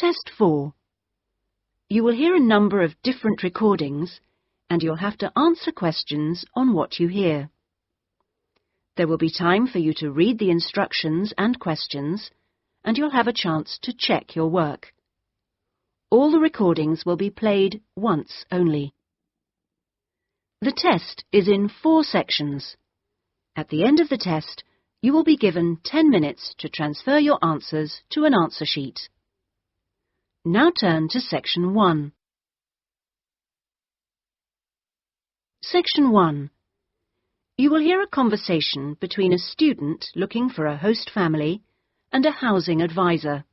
Test 4. You will hear a number of different recordings and you'll have to answer questions on what you hear. There will be time for you to read the instructions and questions, and you'll have a chance to check your work. All the recordings will be played once only. The test is in 4 sections. At the end of the test, you will be given 10 minutes to transfer your answers to an answer sheet. Now turn to Section 1. Section 1. You will hear a conversation between a student looking for a host family and a housing advisor.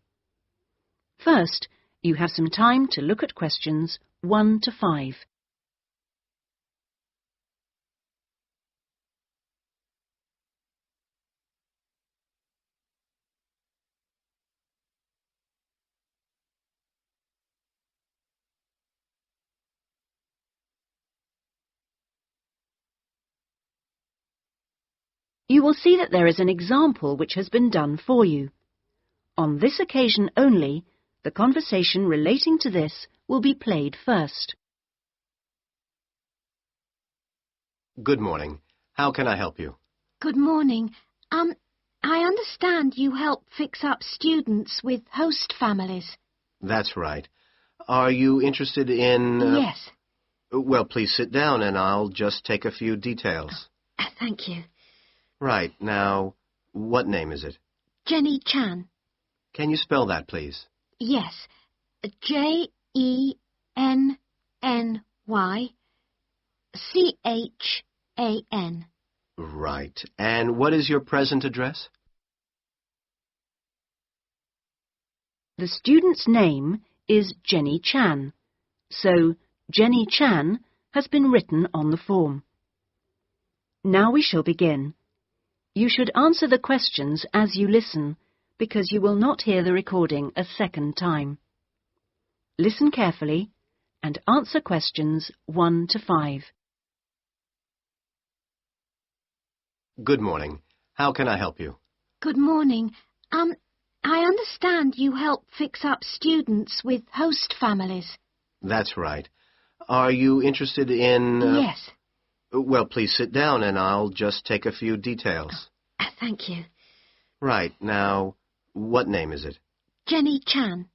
First, you have some time to look at questions 1 to 5. You will see that there is an example which has been done for you. On this occasion only, the conversation relating to this will be played first. Good morning. How can I help you? Good morning. I understand you help fix up students with host families. That's right. Are you interested in... Yes. Well, please sit down and I'll just take a few details. Thank you. Right. Now, what name is it? Jenny Chan. Can you spell that, please? Yes. Jenny-Chan. Right. And what is your present address? The student's name is Jenny Chan, so Jenny Chan has been written on the form. Now we shall begin. You should answer the questions as you listen, because you will not hear the recording a second time. Listen carefully and answer questions 1 to 5. Good morning. How can I help you? Good morning. I understand you help fix up students with host families. That's right. Are you interested in... Yes. Well, please sit down and I'll just take a few details. Thank you. Right. Now, what name is it? Jenny Chan.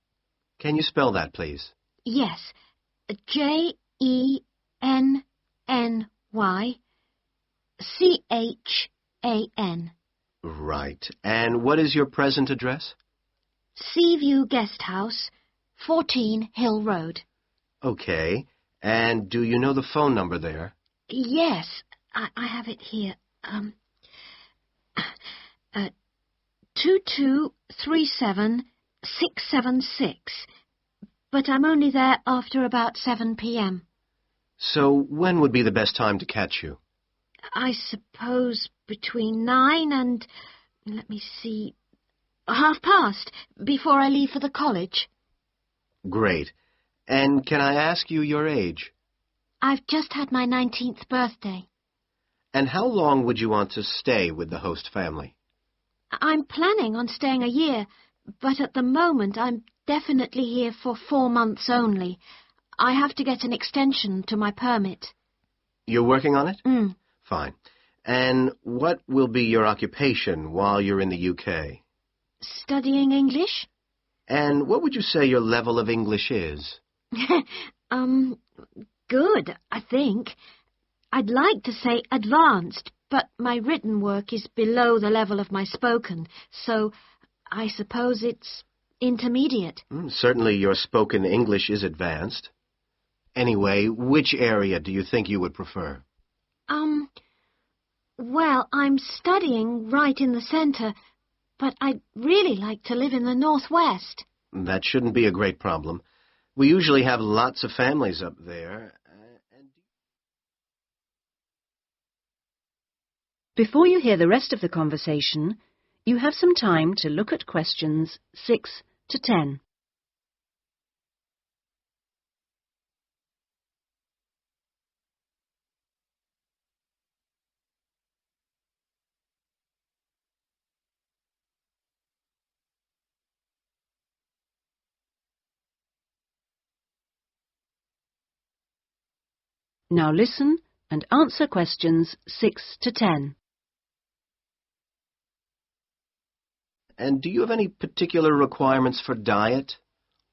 Can you spell that, please? Yes. Jenny-Chan. Right. And what is your present address? Seaview Guest House, 14 Hill Road. Okay. And do you know the phone number there? Yes, I have it here. 2237-676. But I'm only there after about 7 p.m. So when would be the best time to catch you? I suppose between 9 and, let me see, past, before I leave for the college. Great. And can I ask you your age? I've just had my 19th birthday. And how long would you want to stay with the host family? I'm planning on staying a year, but at the moment I'm definitely here for 4 months only. I have to get an extension to my permit. You're working on it? Fine. And what will be your occupation while you're in the UK? Studying English? And what would you say your level of English is? Good, I think. I'd like to say advanced, but my written work is below the level of my spoken, so I suppose it's intermediate. Certainly your spoken English is advanced. Anyway, which area do you think you would prefer? Well, I'm studying right in the centre, but I'd really like to live in the northwest. That shouldn't be a great problem. We usually have lots of families up there. Before you hear the rest of the conversation, you have some time to look at questions 6 to 10. Now listen and answer questions 6 to 10. And do you have any particular requirements for diet?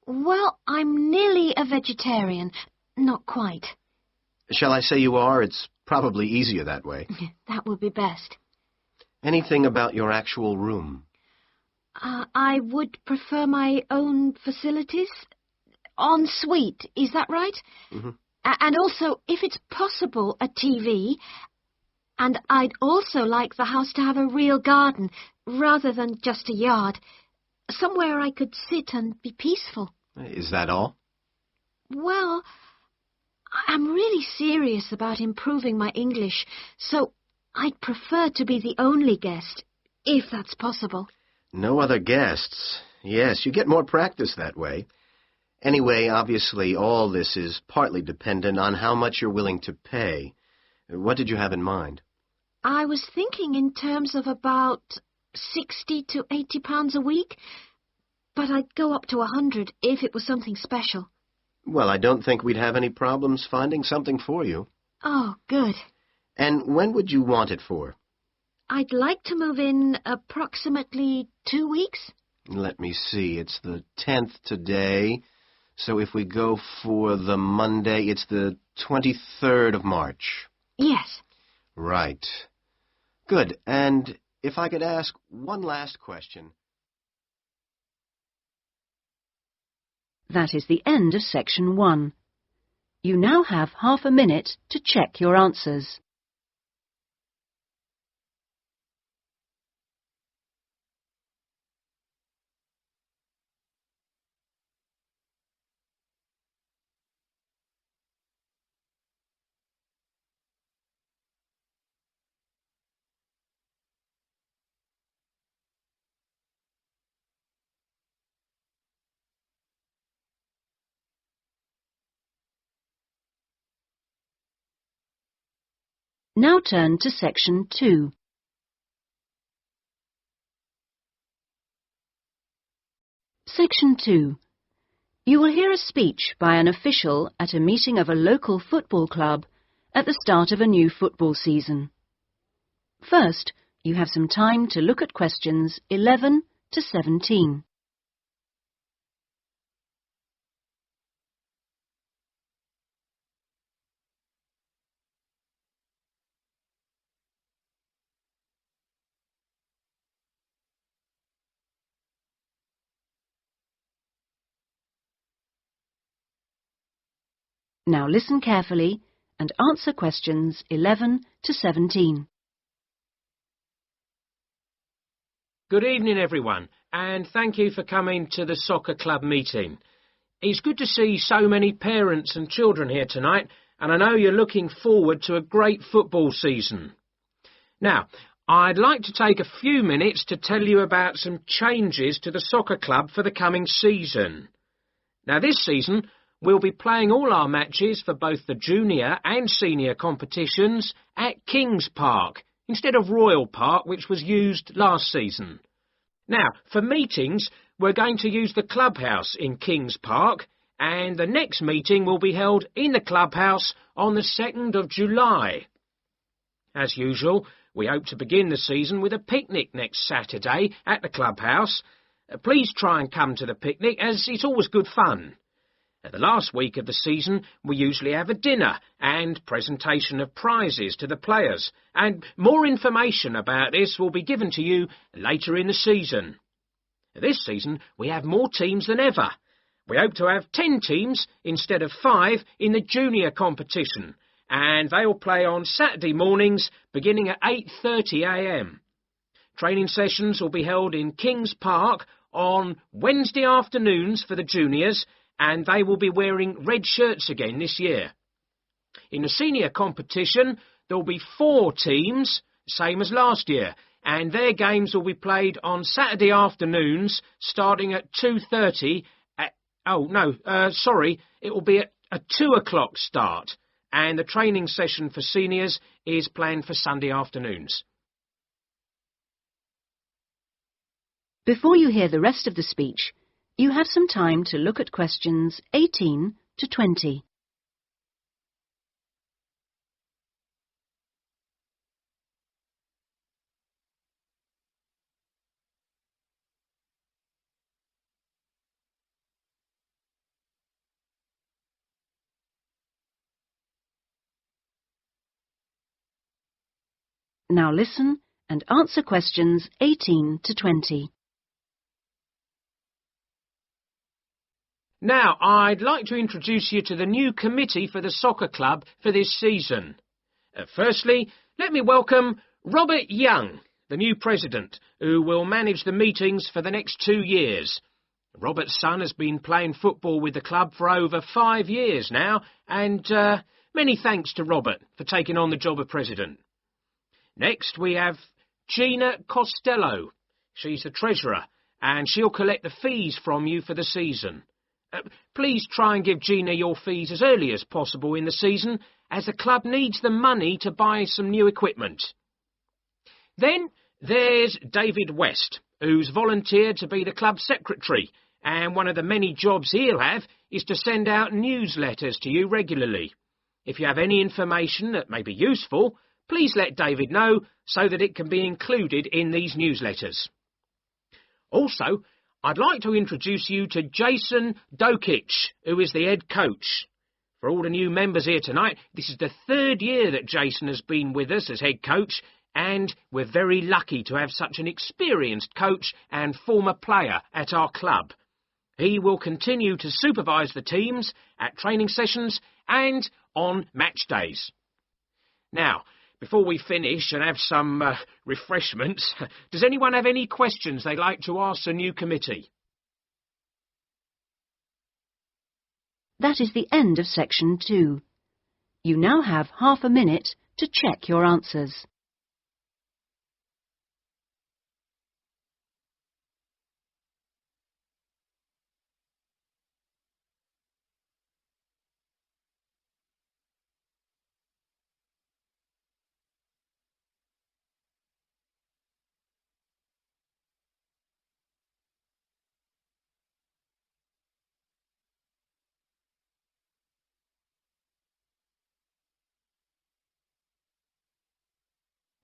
Well, I'm nearly a vegetarian. Not quite. Shall I say you are? It's probably easier that way. That would be best. Anything about your actual room? I would prefer my own facilities. En suite, is that right? Mm-hmm. And also, if it's possible, a TV. And I'd also like the house to have a real garden, rather than just a yard. Somewhere I could sit and be peaceful. Is that all? Well, I'm really serious about improving my English, so I'd prefer to be the only guest, if that's possible. No other guests. Yes, you get more practice that way. Anyway, obviously, all this is partly dependent on how much you're willing to pay. What did you have in mind? I was thinking in terms of about 60 to 80 pounds a week, but I'd go up to 100 if it was something special. Well, I don't think we'd have any problems finding something for you. Oh, good. And when would you want it for? I'd like to move in approximately 2 weeks. Let me see. It's the 10th today. So if we go for the Monday, it's the 23rd of March. Yes. Right. Good. And if I could ask one last question. That is the end of section 1. You now have half a minute to check your answers. Now turn to section 2. Section 2. You will hear a speech by an official at a meeting of a local football club at the start of a new football season. First, you have some time to look at questions 11 to 17. Now listen carefully and answer questions 11 to 17. Good evening, everyone, and thank you for coming to the soccer club meeting. It's good to see so many parents and children here tonight, and I know you're looking forward to a great football season. Now, I'd like to take a few minutes to tell you about some changes to the soccer club for the coming season. Now, this season, we'll be playing all our matches for both the junior and senior competitions at Kings Park, instead of Royal Park, which was used last season. Now, for meetings, we're going to use the clubhouse in Kings Park, and the next meeting will be held in the clubhouse on the 2nd of July. As usual, we hope to begin the season with a picnic next Saturday at the clubhouse. Please try and come to the picnic, as it's always good fun. At the last week of the season, we usually have a dinner and presentation of prizes to the players, and more information about this will be given to you later in the season. This season, we have more teams than ever. We hope to have 10 teams instead of 5 in the junior competition, and they will play on Saturday mornings beginning at 8:30 a.m. Training sessions will be held in Kings Park on Wednesday afternoons for the juniors, and they will be wearing red shirts again this year. In the senior competition, there will be 4 teams, same as last year, and their games will be played on Saturday afternoons, starting at 2:30. It will be at a 2 o'clock start, and the training session for seniors is planned for Sunday afternoons. Before you hear the rest of the speech, you have some time to look at questions 18 to 20. Now listen and answer questions 18 to 20. Now, I'd like to introduce you to the new committee for the soccer club for this season. Firstly, let me welcome Robert Young, the new president, who will manage the meetings for the next 2 years. Robert's son has been playing football with the club for over 5 years now, and many thanks to Robert for taking on the job of president. Next, we have Gina Costello. She's the treasurer, and she'll collect the fees from you for the season. Please try and give Gina your fees as early as possible in the season, as the club needs the money to buy some new equipment. Then there's David West, who's volunteered to be the club secretary, and one of the many jobs he'll have is to send out newsletters to you regularly. If you have any information that may be useful, please let David know so that it can be included in these newsletters. Also, I'd like to introduce you to Jason Dokic, who is the head coach. For all the new members here tonight, this is the 3rd year that Jason has been with us as head coach, and we're very lucky to have such an experienced coach and former player at our club. He will continue to supervise the teams at training sessions and on match days. Now, before we finish and have some refreshments, does anyone have any questions they'd like to ask the new committee? That is the end of section 2. You now have half a minute to check your answers.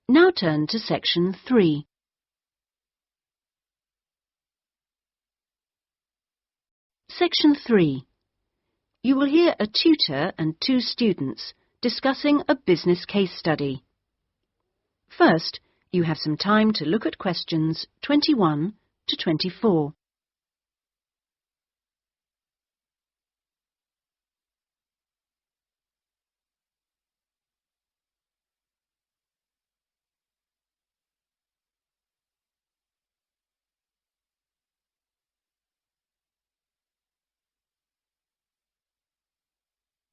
Now turn to section 3. Section 3. You will hear a tutor and 2 students discussing a business case study. First, you have some time to look at questions 21 to 24.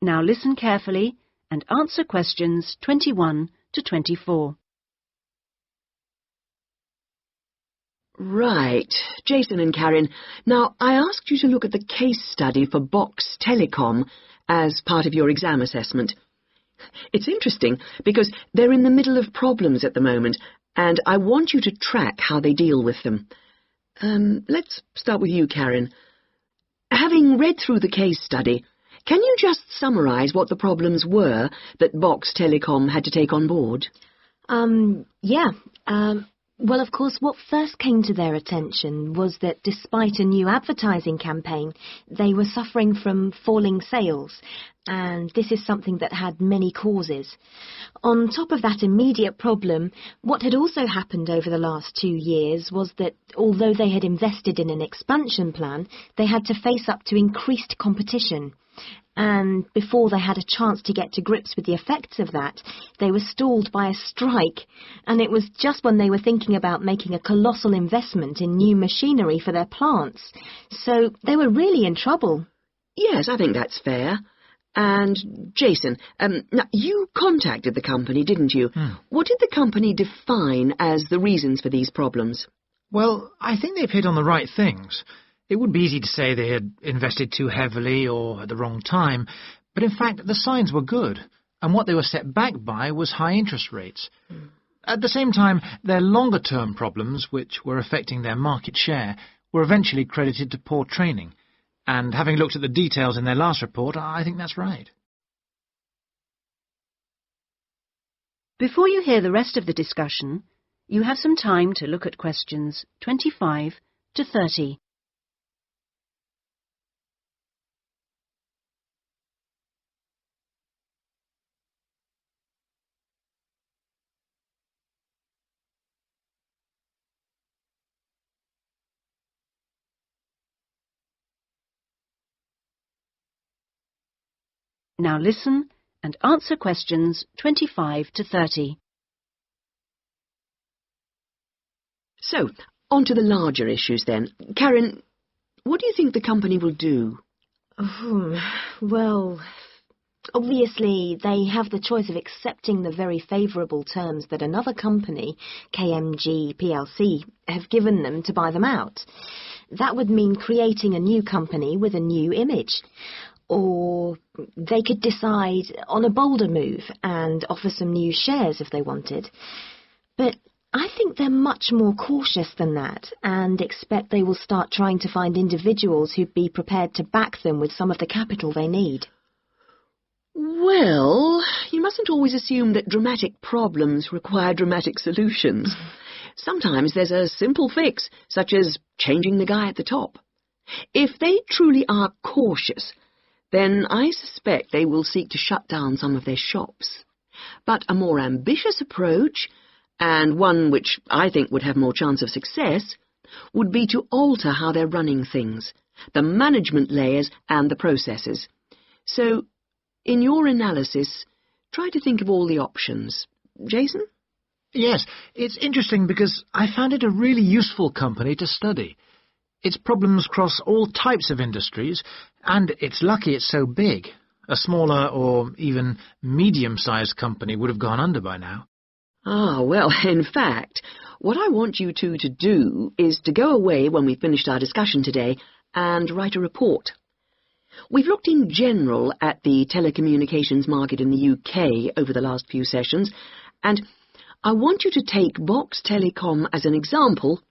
Now listen carefully and answer questions 21 to 24. Right, Jason and Karen. Now, I asked you to look at the case study for Box Telecom as part of your exam assessment. It's interesting because they're in the middle of problems at the moment, and I want you to track how they deal with them. Let's start with you, Karen. Having read through the case study, can you just summarise what the problems were that Box Telecom had to take on board? Well, of course, what first came to their attention was that despite a new advertising campaign, they were suffering from falling sales, and this is something that had many causes. On top of that immediate problem, what had also happened over the last 2 years was that although they had invested in an expansion plan, they had to face up to increased competition. And before they had a chance to get to grips with the effects of that, they were stalled by a strike, and it was just when they were thinking about making a colossal investment in new machinery for their plants. So they were really in trouble. Yes, I think that's fair. And, Jason, now you contacted the company, didn't you? What did the company define as the reasons for these problems? Well, I think they've hit on the right things. It would be easy to say they had invested too heavily or at the wrong time, but in fact the signs were good, and what they were set back by was high interest rates. At the same time, their longer-term problems, which were affecting their market share, were eventually credited to poor training, and having looked at the details in their last report, I think that's right. Before you hear the rest of the discussion, you have some time to look at questions 25 to 30. Now listen and answer questions 25 to 30. So, on to the larger issues then. Karen, what do you think the company will do? Well, obviously they have the choice of accepting the very favourable terms that another company, KMG plc, have given them to buy them out. That would mean creating a new company with a new image. Or they could decide on a bolder move and offer some new shares if they wanted. But I think they're much more cautious than that and expect they will start trying to find individuals who'd be prepared to back them with some of the capital they need. Well, you mustn't always assume that dramatic problems require dramatic solutions. Sometimes there's a simple fix, such as changing the guy at the top. If they truly are cautious, then I suspect they will seek to shut down some of their shops. But a more ambitious approach, and one which I think would have more chance of success, would be to alter how they're running things, the management layers and the processes. So, in your analysis, try to think of all the options. Jason? Yes, it's interesting because I found it a really useful company to study. Its problems cross all types of industries, and it's lucky it's so big. A smaller or even medium-sized company would have gone under by now. Ah, well, in fact, what I want you two to do is to go away when we've finished our discussion today and write a report. We've looked in general at the telecommunications market in the UK over the last few sessions, and I want you to take Box Telecom as an example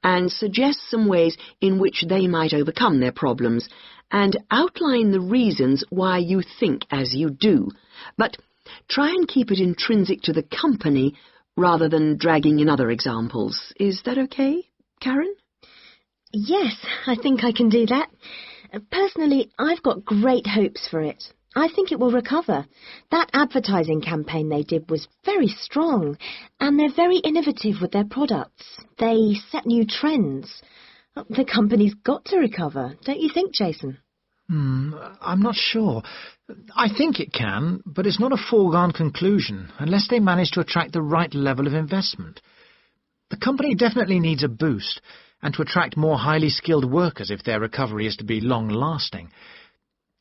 and suggest some ways in which they might overcome their problems, and outline the reasons why you think as you do. But try and keep it intrinsic to the company rather than dragging in other examples. Is that okay, Karen? Yes, I think I can do that. Personally, I've got great hopes for it. I think it will recover. That advertising campaign they did was very strong, and they're very innovative with their products. They set new trends. The company's got to recover, don't you think, Jason? I'm not sure. I think it can, but it's not a foregone conclusion unless they manage to attract the right level of investment. The company definitely needs a boost, and to attract more highly skilled workers if their recovery is to be long-lasting.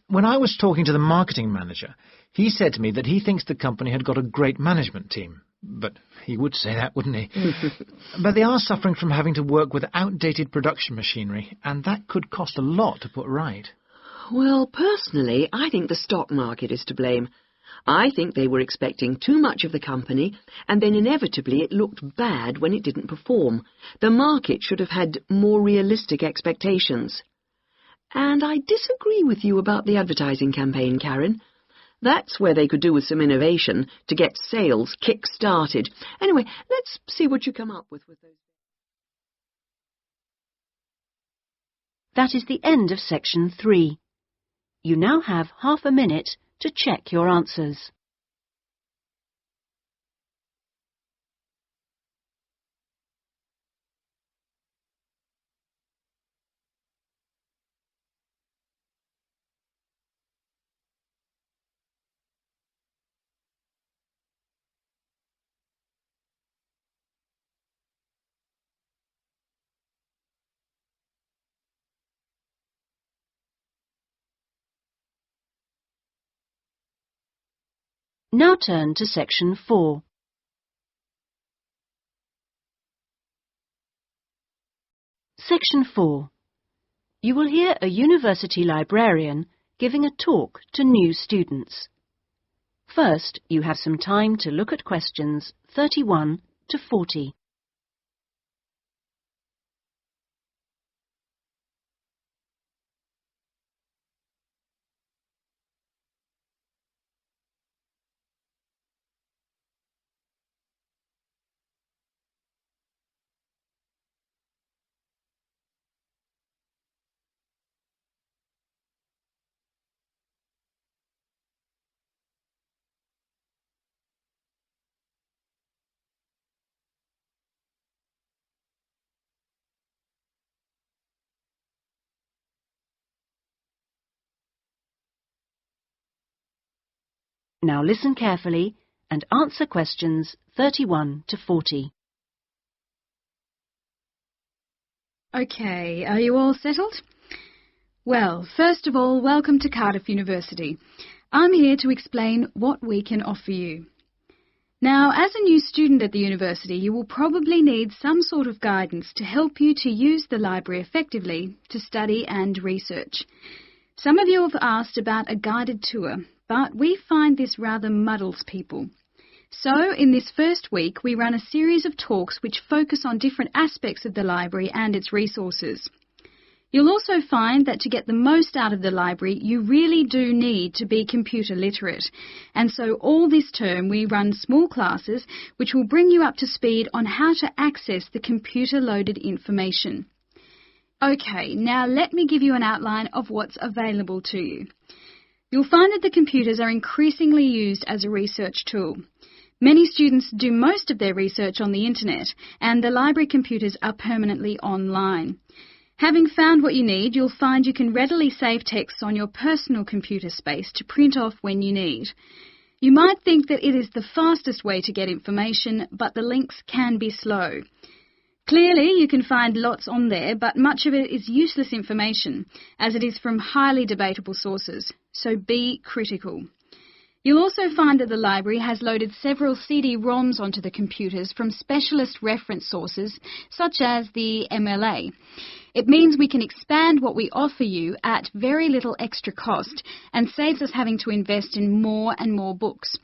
When I was talking to the marketing manager, he said to me that he thinks the company had got a great management team. But he would say that, wouldn't he? But they are suffering from having to work with outdated production machinery, and that could cost a lot to put right. Well, personally, I think the stock market is to blame. I think they were expecting too much of the company, and then inevitably it looked bad when it didn't perform. The market should have had more realistic expectations. And I disagree with you about the advertising campaign, Karen. That's where they could do with some innovation to get sales kick-started. Anyway, let's see what you come up with those. That is the end of section 3. You now have half a minute to check your answers. Now turn to section 4. Section 4. You will hear a university librarian giving a talk to new students. First, you have some time to look at questions 31 to 40. Now listen carefully and answer questions 31 to 40. OK, are you all settled? Well, first of all, welcome to Cardiff University. I'm here to explain what we can offer you. Now, as a new student at the university, you will probably need some sort of guidance to help you to use the library effectively to study and research. Some of you have asked about a guided tour, but we find this rather muddles people. So, in this first week, we run a series of talks which focus on different aspects of the library and its resources. You'll also find that to get the most out of the library, you really do need to be computer literate. And so all this term we run small classes which will bring you up to speed on how to access the computer-loaded information. OK, now let me give you an outline of what's available to you. You'll find that the computers are increasingly used as a research tool. Many students do most of their research on the internet, and the library computers are permanently online. Having found what you need, you'll find you can readily save texts on your personal computer space to print off when you need. You might think that it is the fastest way to get information, but the links can be slow. Clearly, you can find lots on there, but much of it is useless information, as it is from highly debatable sources, so be critical. You'll also find that the library has loaded several CD-ROMs onto the computers from specialist reference sources, such as the MLA. It means we can expand what we offer you at very little extra cost and saves us having to invest in more and more books.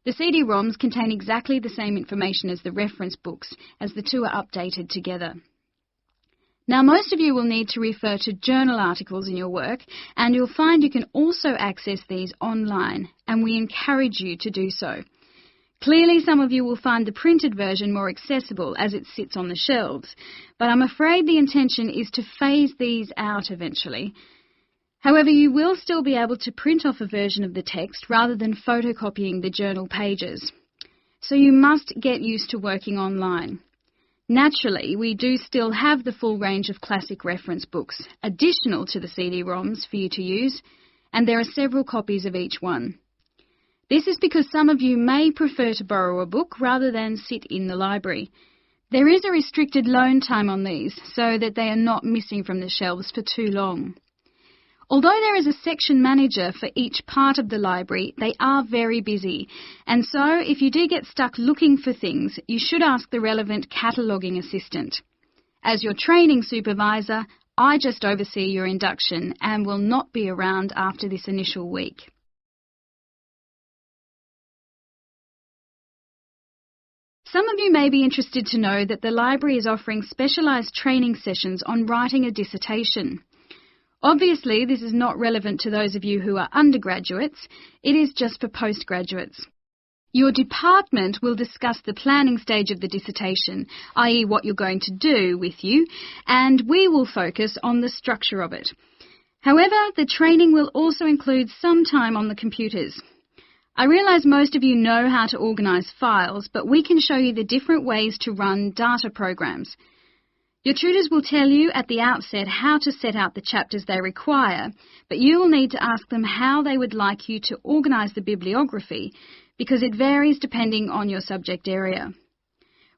The CD-ROMs contain exactly the same information as the reference books, as the two are updated together. Now, most of you will need to refer to journal articles in your work, and you'll find you can also access these online, and we encourage you to do so. Clearly, some of you will find the printed version more accessible as it sits on the shelves, but I'm afraid the intention is to phase these out eventually. However, you will still be able to print off a version of the text rather than photocopying the journal pages. So you must get used to working online. Naturally, we do still have the full range of classic reference books, additional to the CD-ROMs for you to use, and there are several copies of each one. This is because some of you may prefer to borrow a book rather than sit in the library. There is a restricted loan time on these, so that they are not missing from the shelves for too long. Although there is a section manager for each part of the library, they are very busy, and so if you do get stuck looking for things, you should ask the relevant cataloguing assistant. As your training supervisor, I just oversee your induction and will not be around after this initial week. Some of you may be interested to know that the library is offering specialised training sessions on writing a dissertation. Obviously, this is not relevant to those of you who are undergraduates. It is just for postgraduates. Your department will discuss the planning stage of the dissertation, i.e. what you're going to do with you, and we will focus on the structure of it. However, the training will also include some time on the computers. I realise most of you know how to organise files, but we can show you the different ways to run data programs. Your tutors will tell you at the outset how to set out the chapters they require, but you will need to ask them how they would like you to organise the bibliography, because it varies depending on your subject area.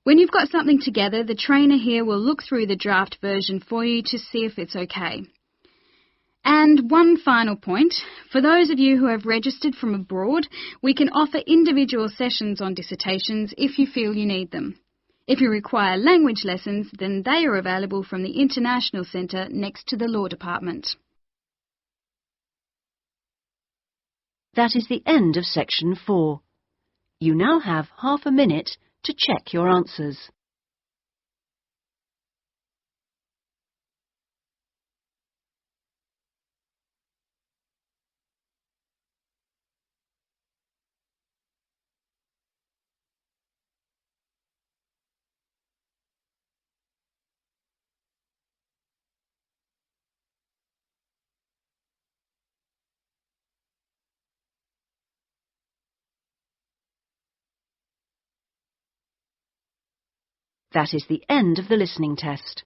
When you've got something together, the trainer here will look through the draft version for you to see if it's okay. And one final point, for those of you who have registered from abroad, we can offer individual sessions on dissertations if you feel you need them. If you require language lessons, then they are available from the International Centre next to the Law Department. That is the end of section 4. You now have half a minute to check your answers. That is the end of the listening test.